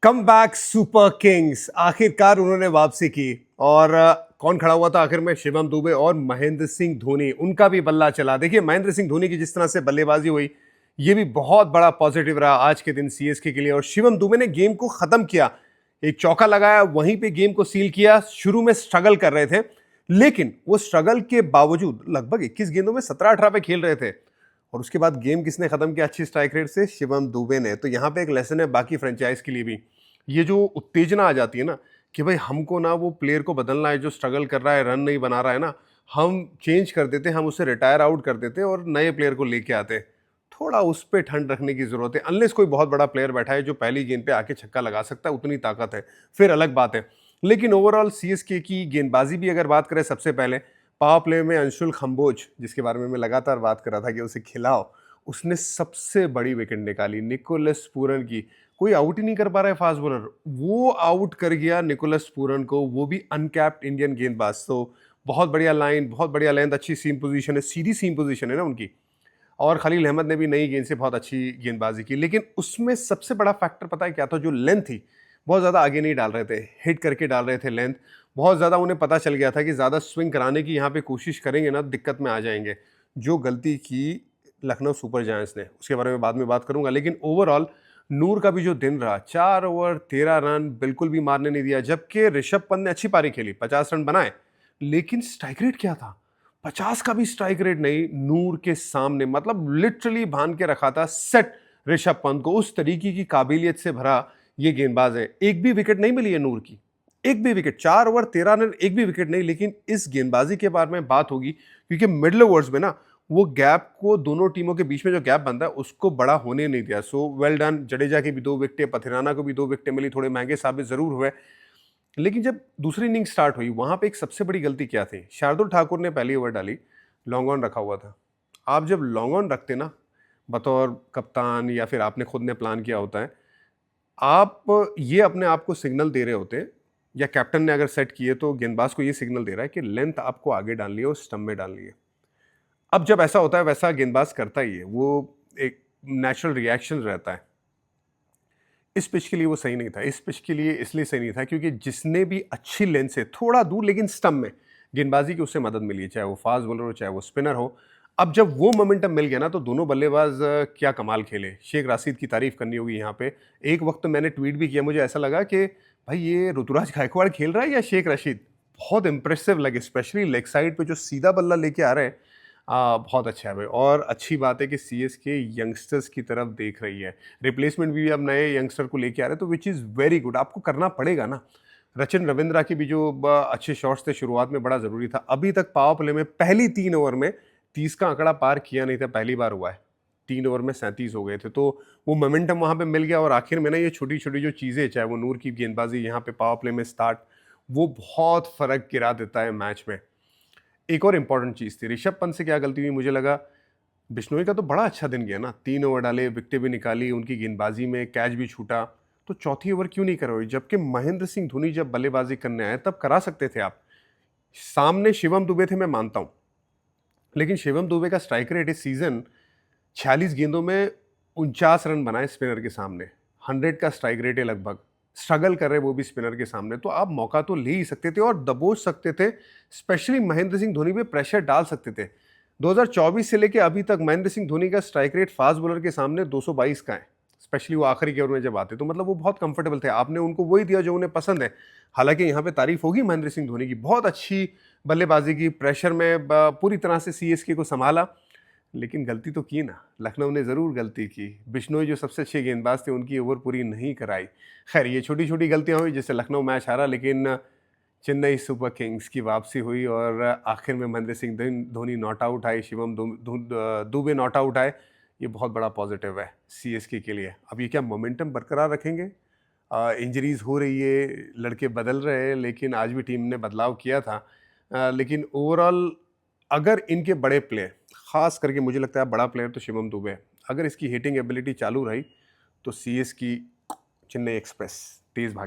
Come back super Kings, आखिरकार उन्होंने वापसी की। और कौन खड़ा हुआ था आखिर में? शिवम दुबे और महेंद्र सिंह धोनी, उनका भी बल्ला चला। देखिए, महेंद्र सिंह धोनी की जिस तरह से बल्लेबाजी हुई, ये भी बहुत बड़ा पॉजिटिव रहा आज के दिन सीएसके के लिए। और शिवम दुबे ने गेम को खत्म किया, एक चौका लगाया, वहीं पे गेम को सील किया। शुरू में स्ट्रगल कर रहे थे, लेकिन वो स्ट्रगल के बावजूद लगभग 21 गेंदों में 17-18 पे खेल रहे थे। और उसके बाद गेम किसने खत्म किया अच्छी स्ट्राइक रेट से? शिवम दुबे ने। तो यहां पे एक लेसन है बाकी फ्रेंचाइज के लिए भी। ये जो उत्तेजना आ जाती है ना कि भाई हमको ना वो प्लेयर को बदलना है जो स्ट्रगल कर रहा है, रन नहीं बना रहा है ना, हम चेंज कर देते, हम उसे रिटायर आउट कर देते और नए प्लेयर को लेके आते। थोड़ा उस पर ठंड रखने की जरूरत है। अनलेस कोई बहुत बड़ा प्लेयर बैठा है जो पहली गेंद पे आके छक्का लगा सकता है, उतनी ताकत है, फिर अलग बात है। लेकिन ओवरऑल सीएसके की गेंदबाजी भी अगर बात करें, सबसे पहले पावर प्ले में अंशुल खम्बोज, जिसके बारे में मैं लगातार बात कर रहा था कि उसे खिलाओ, उसने सबसे बड़ी विकेट निकाली निकोलस पूरन की। कोई आउट ही नहीं कर पा रहा है फास्ट बॉलर, वो आउट कर गया निकोलस पूरन को, वो भी अनकैप्ड इंडियन गेंदबाज। तो बहुत बढ़िया लाइन, बहुत बढ़िया लेंथ, अच्छी सीम पोजीशन है, सीधी सीम पोजीशन है ना उनकी। और खलील अहमद ने भी नई गेंद से बहुत अच्छी गेंदबाजी की। लेकिन उसमें सबसे बड़ा फैक्टर पता है क्या था? जो लेंथ थी, बहुत ज़्यादा आगे नहीं डाल रहे थे, हिट करके डाल रहे थे लेंथ। बहुत ज़्यादा उन्हें पता चल गया था कि ज़्यादा स्विंग कराने की यहाँ पे कोशिश करेंगे ना, दिक्कत में आ जाएंगे। जो गलती की लखनऊ सुपर जायंट्स ने, उसके बारे में बाद में बात करूंगा। लेकिन ओवरऑल नूर का भी जो दिन रहा, 4 ओवर 13 रन, बिल्कुल भी मारने नहीं दिया। जबकि ऋषभ पंत ने अच्छी पारी खेली, 50 रन बनाए, लेकिन स्ट्राइक रेट क्या था? 50 का भी स्ट्राइक रेट नहीं नूर के सामने। मतलब लिटरली भान के रखा था सेट ऋषभ पंत को। उस तरीके की काबिलियत से भरा ये गेंदबाज है। एक भी विकेट नहीं मिली है नूर की, एक भी विकेट। 4 ओवर 13 रन, एक भी विकेट नहीं। लेकिन इस गेंदबाजी के बारे में बात होगी, क्योंकि मिडल ओवर्स में ना वो गैप को, दोनों टीमों के बीच में जो गैप बनता है उसको बड़ा होने नहीं दिया। So well done. जडेजा की भी 2 विकेटें, पथिराना को भी 2 विकेटें मिली, थोड़े महंगे साबित जरूर हुए। लेकिन जब दूसरी इनिंग स्टार्ट हुई, वहां पे एक सबसे बड़ी गलती क्या थी? शार्दुल ठाकुर ने पहली ओवर डाली, लॉन्ग ऑन रखा हुआ था। आप जब लॉन्ग ऑन रखते ना, बतौर कप्तान या फिर आपने खुद ने प्लान किया होता है, आप ये अपने आप को सिग्नल दे रहे होते हैं, या कैप्टन ने अगर सेट किए तो गेंदबाज को ये सिग्नल दे रहा है कि लेंथ आपको आगे डालनी है और स्टंप में डालनी है। अब जब ऐसा होता है, वैसा गेंदबाज करता ही है, वो एक नेचुरल रिएक्शन रहता है। इस पिच के लिए वो सही नहीं था। इस पिच के लिए इसलिए सही नहीं था क्योंकि जिसने भी अच्छी लेंथ से थोड़ा दूर लेकिन स्टंप में गेंदबाजी की उससे मदद मिली है, चाहे वो फास्ट बॉलर हो चाहे वो स्पिनर हो। अब जब वो मोमेंटम मिल गया ना, तो दोनों बल्लेबाज क्या कमाल खेले। शेख राशिद की तारीफ करनी होगी यहाँ पे। एक वक्त मैंने ट्वीट भी किया, मुझे ऐसा लगा कि भाई ये ऋतुराज गायकवाड़ खेल रहा है या शेख रशीद। बहुत इंप्रेसिव लगे, स्पेशली लेग साइड पे जो सीधा बल्ला लेके आ रहे हैं। बहुत अच्छा है भाई। और अच्छी बात है कि सीएसके यंगस्टर्स की तरफ देख रही है। रिप्लेसमेंट भी अब नए यंगस्टर को लेके आ रहे हैं, तो विच इज़ वेरी गुड। आपको करना पड़ेगा ना। रचिन रविंद्रा की भी जो अच्छे शॉट्स थे शुरुआत में, बड़ा ज़रूरी था। अभी तक पावर प्ले में पहली 3 ओवर में 30 का आंकड़ा पार किया नहीं था, पहली बार हुआ है। 3 ओवर में 37 हो गए थे, तो वो मोमेंटम वहाँ पे मिल गया। और आखिर में ना ये छोटी-छोटी जो चीज़ें, चाहे वो नूर की गेंदबाजी यहाँ पे पावर प्ले में स्टार्ट, वो बहुत फ़र्क गिरा देता है मैच में। एक और इंपॉर्टेंट चीज़ थी, ऋषभ पंत से क्या गलती हुई मुझे लगा। बिश्नोई का तो बड़ा अच्छा दिन गया ना, 3 ओवर डाले, विकेटें भी निकाली, उनकी गेंदबाजी में कैच भी छूटा। तो चौथी ओवर क्यों नहीं करवाई? जबकि महेंद्र सिंह धोनी जब बल्लेबाजी करने आए तब करा सकते थे आप। सामने शिवम दुबे थे, मैं मानता हूं, लेकिन शिवम दुबे का स्ट्राइक रेट इस सीजन 46 गेंदों में 49 रन बनाए स्पिनर के सामने। 100 का स्ट्राइक रेट है लगभग। स्ट्रगल कर रहे वो भी स्पिनर के सामने, तो आप मौका तो ले ही सकते थे और दबोच सकते थे। स्पेशली महेंद्र सिंह धोनी पे प्रेशर डाल सकते थे। 2024 से लेके अभी तक महेंद्र सिंह धोनी का स्ट्राइक रेट फास्ट बॉलर के सामने 222 का है। स्पेशली वो आखिरी के ओवर में जब आते, तो मतलब वो बहुत कंफर्टेबल थे। आपने उनको वही दिया जो उन्हें पसंद है। हालांकि यहाँ पे तारीफ होगी महेंद्र सिंह धोनी की, बहुत अच्छी बल्लेबाजी की, प्रेशर में पूरी तरह से सीएसके को संभाला। लेकिन गलती तो की ना, लखनऊ ने ज़रूर गलती की। बिश्नोई जो सबसे अच्छे गेंदबाज थे, उनकी ओवर पूरी नहीं कराई। खैर, ये छोटी छोटी गलतियां हुई जिससे लखनऊ मैच हारा। लेकिन चेन्नई सुपर किंग्स की वापसी हुई और आखिर में महेंद्र सिंह धोनी नॉट आउट आए, शिवम दुबे नॉट आउट आए। ये बहुत बड़ा पॉजिटिव है सीएसके के लिए। अब ये क्या मोमेंटम बरकरार रखेंगे? इंजरीज हो रही है, लड़के बदल रहे हैं, लेकिन आज भी टीम ने बदलाव किया था। लेकिन ओवरऑल अगर इनके बड़े प्लेयर, खास करके मुझे लगता है बड़ा प्लेयर तो शिवम दुबे है, अगर इसकी हिटिंग एबिलिटी चालू रही तो सीएस की चेन्नई एक्सप्रेस तेज भागी।